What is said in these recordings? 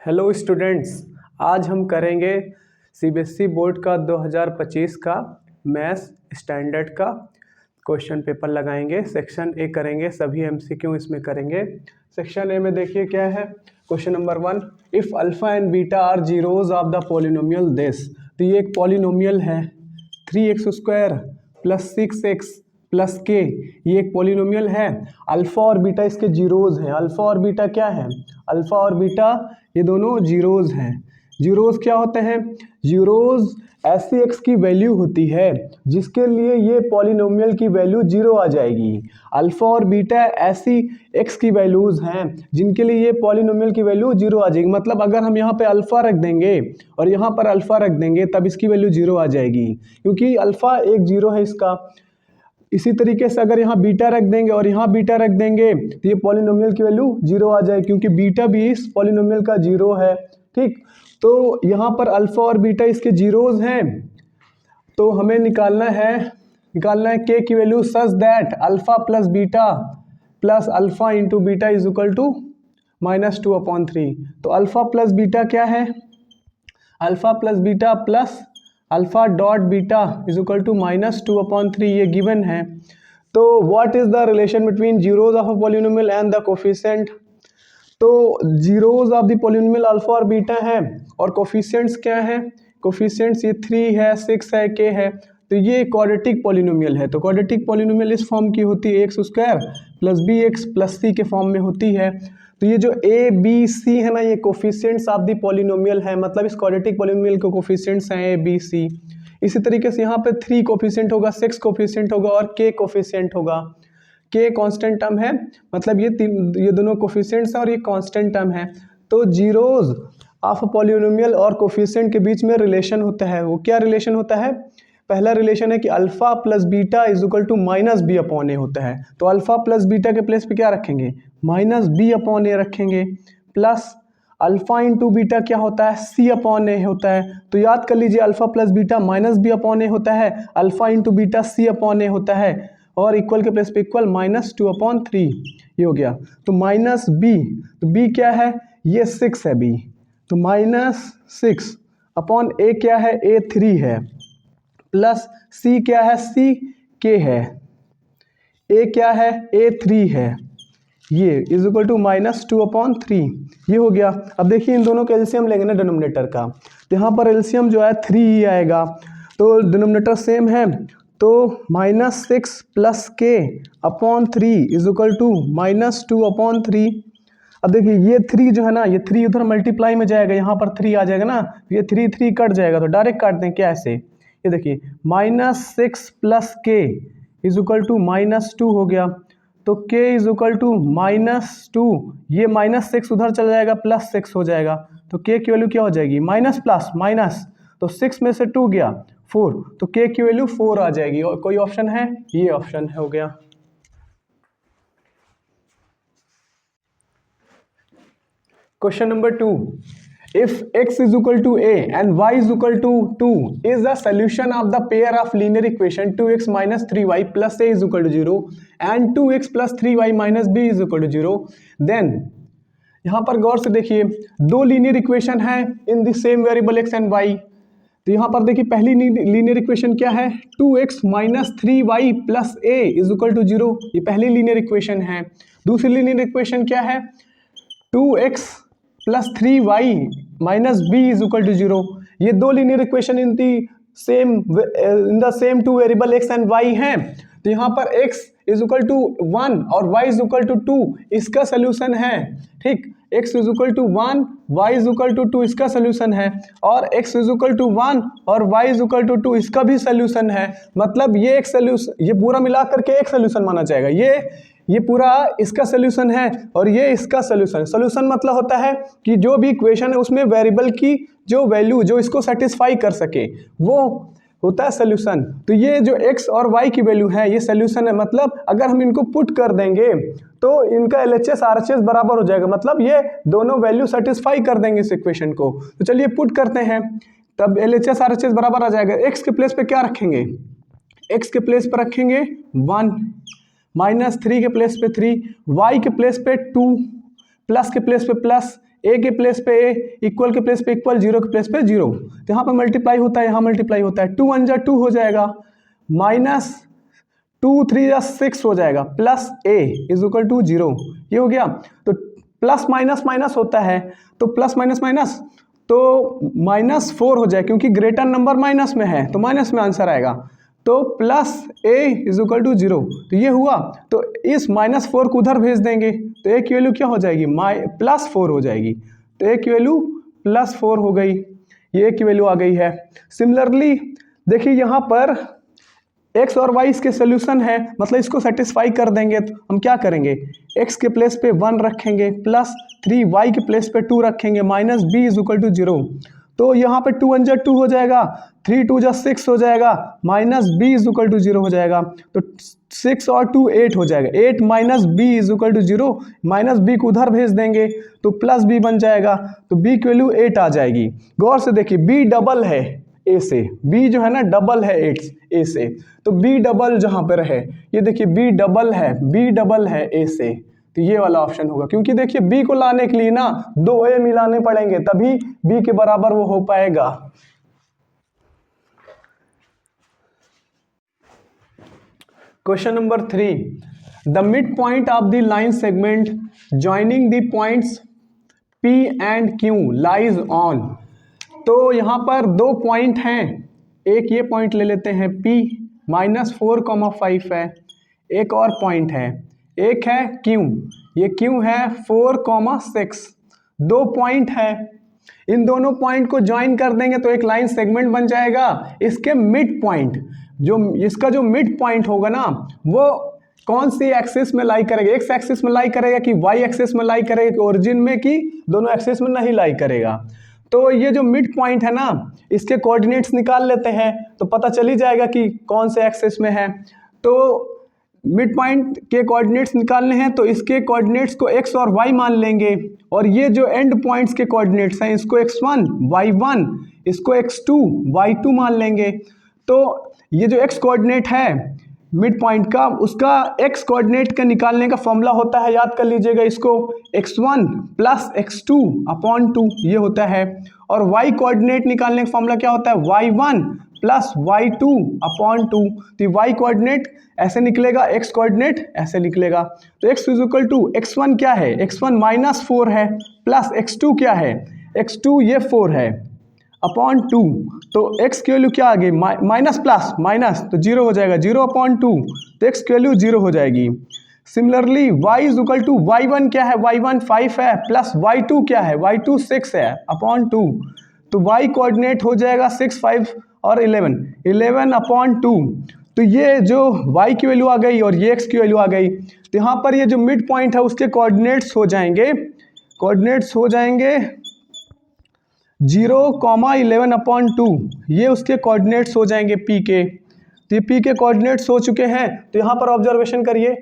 Hello students, आज हम करेंगे सीबीएसई बोर्ड का 2025 का मैथ्स स्टैंडर्ड का क्वेश्चन पेपर लगाएंगे। सेक्शन ए करेंगे, सभी एमसीक्यू इसमें करेंगे। सेक्शन ए में देखिए क्या है। Question number 1, if alpha and beta are zeros of the polynomial this. तो ये एक पॉलिनोमियल है 3x² + 6x + k, ये एक पॉलिनोमियल है। अल्फा और बीटा इसके जीरोज हैं। अल्फा और बीटा क्या है? अल्फा और बीटा ये दोनों जीरोज हैं। जीरोज क्या होते हैं? जीरोज ऐसी एक्स की वैल्यू होती है जिसके लिए ये पॉलिनोमियल की वैल्यू जीरो आ जाएगी। अल्फा और बीटा ऐसी एक्स की वैल्यूज हैं जिनके लिए ये पॉलिनोमियल की वैल्यू जीरो आ जाएगी। मतलब अगर हम यहाँ पे अल्फा रख देंगे और यहाँ पर अल्फा रख देंगे तब इसकी वैल्यू जीरो आ जाएगी, क्योंकि अल्फा एक जीरो है इसका। इसी तरीके से अगर यहाँ बीटा रख देंगे और यहाँ बीटा रख देंगे तो ये पॉलिनोमियल की वैल्यू जीरो आ जाए, क्योंकि बीटा भी इस पॉलिनोमियल का जीरो है। ठीक, तो यहाँ पर अल्फा और बीटा इसके जीरोज हैं, तो हमें निकालना है के की value such that alpha plus beta plus alpha into beta is equal to -2/3। तो अल्फा प्लस बीटा क्या है? Alpha plus beta plus alpha dot beta is equal to -2/3, ये गिवन है। तो what is the relation between zeros of a polynomial and the coefficient? तो zeros of the polynomial alpha और beta है और coefficients क्या है? कोफिशिएंट्स ये 3 है, 6 है, k है। तो ये क्वाड्रेटिक पॉलिनोमियल है। तो क्वाड्रेटिक पॉलिनोमियल इस फॉर्म की होती है x² + bx + c के फॉर्म में होती है। तो ये जो a b c है ना, ये कोफिशिएंट्स ऑफ द पॉलिनोमियल है। मतलब इस क्वाड्रेटिक पॉलिनोमियल के कोफिशिएंट्स हैं a b c। इसी तरीके से यहाँ पे 3 कोफिशिएंट होगा, 6 कोफिशिएंट होगा और k कोफिशिएंट होगा। k कांस्टेंट टर्म है, मतलब ये दोनों कोफिशिएंट्स हैं और ये कांस्टेंट टर्म है। तो जीरोज ऑफ पॉलिनोमियल और कोफिशिएंट के बीच में रिलेशन होता है। वो क्या रिलेशन होता है? पहला रिलेशन है कि alpha plus beta is equal to -b/a होता है। तो अल्फा प्लस बीटा के प्लेस पे क्या रखेंगे? -b/a रखेंगे, प्लस अल्फा इंटू बीटा क्या होता है? c/a होता है। तो याद कर लीजिए, अल्फा प्लस बीटा -b/a होता है, अल्फा इंटू बीटा c/a होता है, और इक्वल के प्लेस पे इक्वल -2/3, ये हो गया। तो -b, तो b क्या है? ये 6 है b, तो -6/a क्या है? a 3 है, प्लस c क्या है? c k है, a क्या है? a 3 है, ये इज इक्वल टू -2/3, ये हो गया। अब देखिए इन दोनों का एलसीएम लेंगे ना डिनोमिनेटर का, तो यहाँ पर एलसीएम जो है 3 ही आएगा। तो डिनोमिनेटर सेम है, तो -6 + k/3 इज इक्वल टू -2/3। अब देखिए ये 3 जो है ना, ये 3 उधर मल्टीप्लाई में जाएगा, यहाँ पर 3 आ जाएगा ना, ये 3 कट जाएगा। तो डायरेक्ट काट दें क्या ऐसे? ये देखिए -6 + k इज इक्वल टू -2 हो गया। तो k इज इक्वल टू -2, ये -6 उधर चला जाएगा, +6 हो जाएगा। तो k की वैल्यू क्या हो जाएगी? माइनस प्लस माइनस, तो 6 में से 2 गया 4, तो k की वैल्यू 4 आ जाएगी। और कोई ऑप्शन है? ये ऑप्शन हो गया। Question number 2, if x is equal to a and y is equal to 2 is the solution of the pair of linear equation 2x minus 3y plus a is equal to 0 and 2x plus 3y minus b is equal to 0, then यहाँ पर गौर से देखिए, दो linear equation है in the same variable x and y। तो यहाँ पर देखिए पहली लीनियर इक्वेशन क्या है? 2x minus 3y plus a is equal to 0, ये पहली लीनियर इक्वेशन है। दूसरी लीनियर इक्वेशन क्या है? 2x plus 3y minus b is equal to 0। ये दो linear equation in the same two variable x and y हैं। तो यहाँ पर x इज इक्वल टू 1 और y इज इक्वल टू 2, इसका सोल्यूशन है। ठीक, x is equal to 1, y is equal to 2, इसका सोल्यूशन है, और x इज इक्वल टू 1 और y इज इक्वल टू 2, इसका भी सोल्यूशन है। मतलब ये एक सोल्यूशन, ये पूरा मिला करके एक सोल्यूशन माना जाएगा। ये पूरा इसका सोल्यूशन है और ये इसका सोल्यूशन। सोल्यूशन मतलब होता है कि जो भी इक्वेशन है उसमें वेरिएबल की जो वैल्यू जो इसको सेटिस्फाई कर सके, वो होता है सोल्यूशन। तो ये जो x और y की वैल्यू है ये सोल्यूशन है। मतलब अगर हम इनको पुट कर देंगे तो इनका LHS RHS बराबर हो जाएगा, मतलब ये दोनों वैल्यू सेटिस्फाई कर देंगे इस इक्वेशन को। तो चलिए पुट करते हैं, तब LHS RHS बराबर आ जाएगा। x के प्लेस पे क्या रखेंगे? x के प्लेस पे रखेंगे 1, -3 के प्लेस पे 3, y के प्लेस पे 2, प्लस के प्लेस पे प्लस, ए के प्लेस पे ए, इक्वल के प्लेस पे इक्वल, जीरो के प्लेस पे जीरो। तो यहाँ पे मल्टीप्लाई होता है, यहाँ मल्टीप्लाई होता है, 2 1 जा 2 हो जाएगा, माइनस 2 3 जा 6 हो जाएगा, plus a is equal to 0। ये हो गया। तो प्लस माइनस माइनस होता है, तो प्लस माइनस माइनस तो -4 हो जाए, क्योंकि ग्रेटर नंबर माइनस में है तो माइनस में आंसर आएगा। तो plus a is equal to 0। तो ये हुआ। तो इस -4 को उधर भेज देंगे तो ए की वैल्यू क्या हो जाएगी, +4 हो जाएगी। तो ए की वैल्यू +4 हो गई, ये ए की वैल्यू आ गई है। सिमिलरली देखिए यहाँ पर x और y इसके सोल्यूशन है, मतलब इसको सेटिस्फाई कर देंगे। तो हम क्या करेंगे, x के प्लेस पे 1 रखेंगे, प्लस 3y के प्लेस पे 2 रखेंगे, minus b is equal to 0। तो यहाँ पे 2 1 जा 2 हो जाएगा, 3 2 जा 6 हो जाएगा, minus b is equal to 0 हो जाएगा। तो 6 और 2 8 हो जाएगा, 8 minus b is equal to 0, minus b को उधर भेज देंगे तो प्लस b बन जाएगा। तो b की वैल्यू 8 आ जाएगी। गौर से देखिए b डबल है ए से, b जो है ना डबल है 8 ए से, तो b डबल जहाँ पर है, ये देखिए b डबल है ए से, तो ये वाला ऑप्शन होगा। क्योंकि देखिए b को लाने के लिए ना 2 a मिलाने पड़ेंगे, तभी b के बराबर वो हो पाएगा। Question number 3, the mid point of the line segment joining the points p and q lies on. तो यहाँ पर 2 पॉइंट हैं, एक ये पॉइंट ले लेते हैं p -4,5 है, एक और पॉइंट है, एक है q, ये q है 4,6। 2 पॉइंट है, इन दोनों पॉइंट को ज्वाइन कर देंगे तो एक लाइन सेगमेंट बन जाएगा। इसके मिड पॉइंट, जो इसका जो मिड पॉइंट होगा ना, वो कौन सी एक्सिस में लाई करेगा, एक्स एक्सिस में लाई करेगा कि वाई एक्सिस में लाई करेगा, ओरिजिन में कि दोनों एक्सिस में नहीं लाई करेगा। तो ये जो मिड पॉइंट है ना, इसके कोऑर्डिनेट्स निकाल लेते हैं तो पता चल ही जाएगा कि कौन से एक्सिस में है। तो मिड पॉइंट के कोऑर्डिनेट्स निकालने हैं तो इसके कोऑर्डिनेट्स को x और y मान लेंगे, और ये जो एंड पॉइंट्स के कोऑर्डिनेट्स हैं इसको x1 y1, इसको x2 y2 मान लेंगे। तो ये जो x कोऑर्डिनेट है मिड पॉइंट का, उसका x कोऑर्डिनेट का निकालने का फॉर्मूला होता है, याद कर लीजिएगा इसको, x1 प्लस x2 अपॉन 2 ये होता है। और y कोऑर्डिनेट निकालने का फॉर्मूला क्या होता है, y1 प्लस y2 अपॉन 2। तो y कोऑर्डिनेट ऐसे निकलेगा, x कोऑर्डिनेट ऐसे निकलेगा। तो x is equal to x1 क्या है, x1 -4 है, प्लस x2 क्या है, x2 ये 4 है, अपॉन 2। तो x की वैल्यू क्या आ गई, माइनस प्लस माइनस तो 0 हो जाएगा, 0 अपॉन 2, तो x की वैल्यू 0 हो जाएगी। Similarly y is equal to y1 क्या है, y1 5 है, प्लस y2 क्या है, y2 6 है, अपॉन 2। तो y कोऑर्डिनेट हो जाएगा 6 5 और 11 अपॉन 2। तो ये जो y की वैल्यू आ गई और ये x की वैल्यू आ गई। तो यहाँ पर ये जो मिड पॉइंट है उसके कोऑर्डिनेट्स हो जाएंगे 0,11 अपॉन 2, ये उसके कोऑर्डिनेट्स हो जाएंगे p के। तो ये p के कोऑर्डिनेट्स हो चुके हैं। तो यहाँ पर ऑब्जर्वेशन करिए,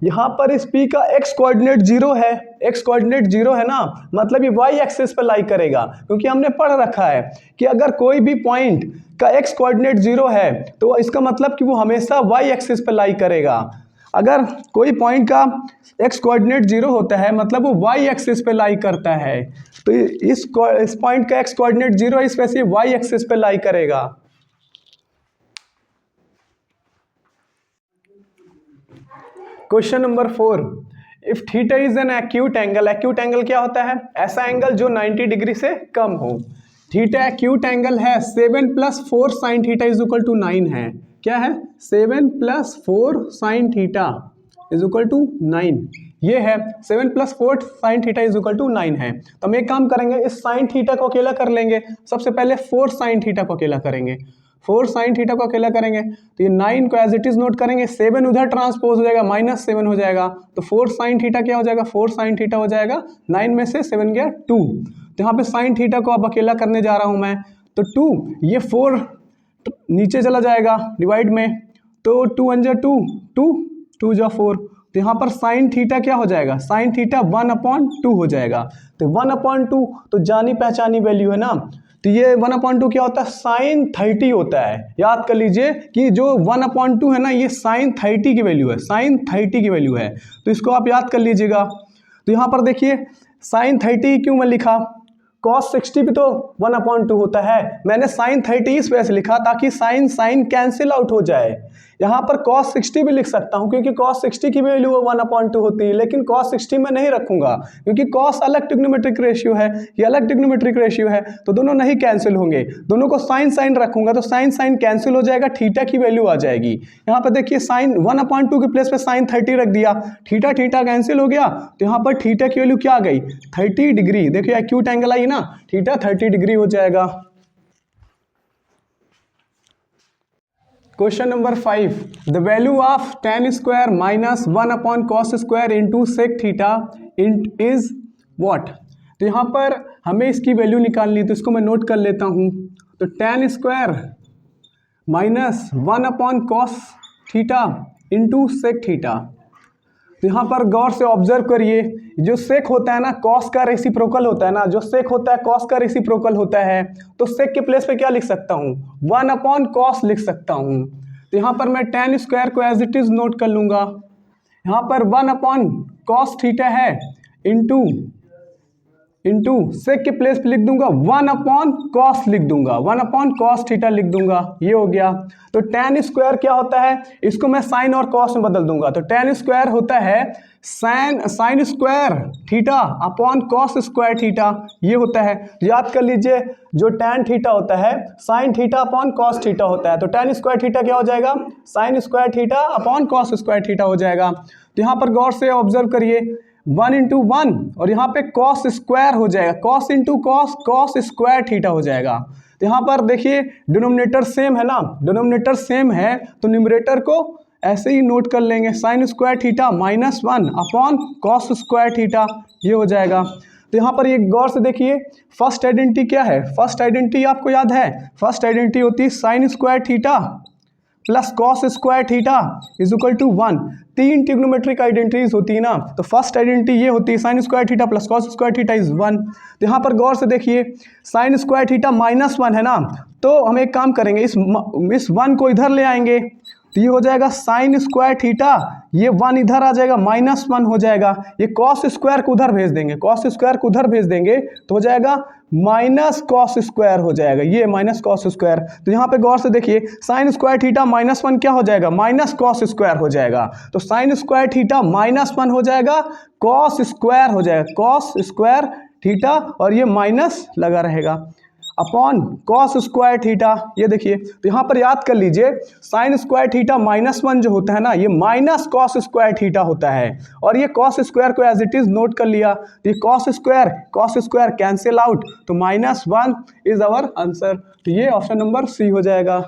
यहाँ पर इस p का x कोऑर्डिनेट 0 है, x कोऑर्डिनेट 0 है ना, मतलब ये y एक्सिस पर लाई करेगा। क्योंकि हमने पढ़ रखा है कि अगर कोई भी पॉइंट का x कोऑर्डिनेट 0 है तो इसका मतलब कि वो हमेशा y एक्सिस पर लाई करेगा। अगर कोई पॉइंट का x कोऑर्डिनेट 0 होता है मतलब वो y एक्सिस पे लाई करता है। तो इस पॉइंट का x कोऑर्डिनेट 0 है, इस वजह से y एक्सिस पे लाई करेगा। Question number 4, if theta is an acute angle, acute angle क्या होता है, ऐसा एंगल जो 90 डिग्री से कम हो। थीटा एक्यूट एंगल है, 7 + 4 sin theta is equal to 9 है। क्या है, 7 + 4 sin theta is equal to 9, ये है 7 + 4 sin theta is equal to 9 है। तो हम एक काम करेंगे, इस sin थीटा को अकेला कर लेंगे। सबसे पहले 4 sin थीटा को अकेला करेंगे, 4 sin थीटा को अकेला करेंगे तो ये 9 को एज इट इज नोट करेंगे, 7 उधर ट्रांसपोज हो जाएगा, -7 हो जाएगा। तो 4 sin थीटा क्या हो जाएगा, 4 sin थीटा हो जाएगा, 9 में से 7 गया 2। तो यहाँ पे sin थीटा को अब अकेला करने जा रहा हूँ मैं, तो 2, ये 4 नीचे चला जाएगा डिवाइड में, तो 2 1 जा 2, 2 जा 4। तो यहाँ पर sin थीटा क्या हो जाएगा, sin थीटा 1/2 हो जाएगा। तो 1/2 तो जानी पहचानी वैल्यू है ना, तो ये 1/2 क्या होता है, sin 30 होता है। याद कर लीजिए कि जो 1/2 है ना, ये sin 30 की वैल्यू है, sin 30 की वैल्यू है। तो इसको आप याद कर लीजिएगा। तो यहाँ पर देखिए साइन 30 क्यों मैं लिखा, cos 60 भी तो 1/2 होता है, मैंने साइन 30 इस वजह से लिखा ताकि साइन साइन कैंसिल आउट हो जाए। यहाँ पर cos 60 भी लिख सकता हूँ क्योंकि cos 60 की वैल्यू 1/2 होती है, लेकिन cos 60 मैं नहीं रखूंगा क्योंकि cos अलग ट्रिग्नोमेट्रिक रेशियो है, ये अलग ट्रिग्नोमेट्रिक रेशियो है, तो दोनों नहीं कैंसिल होंगे, दोनों को साइन साइन रखूंगा तो साइन साइन कैंसिल हो जाएगा, थीटा की वैल्यू आ जाएगी। यहाँ पर देखिए साइन 1/2 के प्लेस पे साइन 30 रख दिया, थीटा थीटा कैंसिल हो गया, तो यहाँ पर थीटा की वैल्यू क्या आ गई 30 डिग्री। देखिए एक्यूट एंगल आई ना, थीटा 30 डिग्री हो जाएगा। Question number 5, the value of tan square minus 1/cos square into sec theta is what. तो यहाँ पर हमें इसकी वैल्यू निकालनी है, तो इसको मैं नोट कर लेता हूँ। तो tan square minus 1/cos theta into sec theta. तो यहाँ पर गौर से ऑब्जर्व करिए, जो सेक होता है ना कॉस का रेसिप्रोकल होता है ना, जो सेक होता है कॉस का रेसिप्रोकल होता है, तो सेक के प्लेस पे क्या लिख सकता हूँ 1/cos लिख सकता हूँ। तो यहाँ पर मैं tan स्क्वायर को एज इट इज नोट कर लूँगा, यहाँ पर 1/cos थीटा है इंटू सेक के प्लेस पे लिख दूंगा 1/cos लिख दूंगा, 1/cos थीटा लिख दूंगा, ये हो गया। तो tan स्क्वायर क्या होता है, इसको मैं साइन और cos में बदल दूंगा, तो tan स्क्वायर होता है sine square theta upon cos square theta, ये होता है। तो याद कर लीजिए जो tan थीटा होता है sine theta upon cos theta होता है, तो tan स्क्वायर थीटा क्या हो जाएगा sign square theta upon cos square theta हो जाएगा। तो यहाँ पर गौर से ऑब्जर्व करिए 1 इंटू 1 और यहाँ पे cos स्क्वायर हो जाएगा, cos into cos square theta हो जाएगा। तो यहाँ पर देखिए डिनोमिनेटर सेम है ना, डिनोमिनेटर सेम है तो न्यूमरेटर को ऐसे ही नोट कर लेंगे, sign square theta minus 1 upon cos square theta, ये हो जाएगा। तो यहाँ पर ये गौर से देखिए फर्स्ट आइडेंटिटी क्या है, फर्स्ट आइडेंटिटी आपको याद है, फर्स्ट आइडेंटिटी होती है sine square theta plus cos square theta is equal to 1। 3 trigonometric identities होती है ना, तो फर्स्ट आइडेंटिटी ये होती है sine square theta plus cos square theta is 1। तो यहाँ पर गौर से देखिए साइन स्क्वायर थीटा -1 है ना, तो हम एक काम करेंगे इस 1 को इधर ले आएंगे, तो ये हो जाएगा साइन स्क्वायर थीटा, ये 1 इधर आ जाएगा -1 हो जाएगा, ये cos स्क्वायर को उधर भेज देंगे, cos स्क्वायर को उधर भेज देंगे तो हो जाएगा -cos स्क्वायर हो जाएगा, ये -cos स्क्वायर। तो यहाँ पे गौर से देखिए साइन स्क्वायर थीटा -1 क्या हो जाएगा -cos स्क्वायर हो जाएगा, तो साइन स्क्वायर थीटा -1 हो जाएगा, cos स्क्वायर हो जाएगा, cos स्क्वायर थीटा और ये माइनस लगा रहेगा अपॉन cos स्क्वायर थीटा, ये देखिए। तो यहाँ पर याद कर लीजिए साइन स्क्वायर थीटा -1 जो होता है ना, ये cos स्क्वायर थीटा होता है, और ये cos स्क्वायर को एज इट इज नोट कर लिया, तो ये cos स्क्वायर कैंसिल आउट, तो -1 इज आवर आंसर। तो ये ऑप्शन नंबर सी हो जाएगा।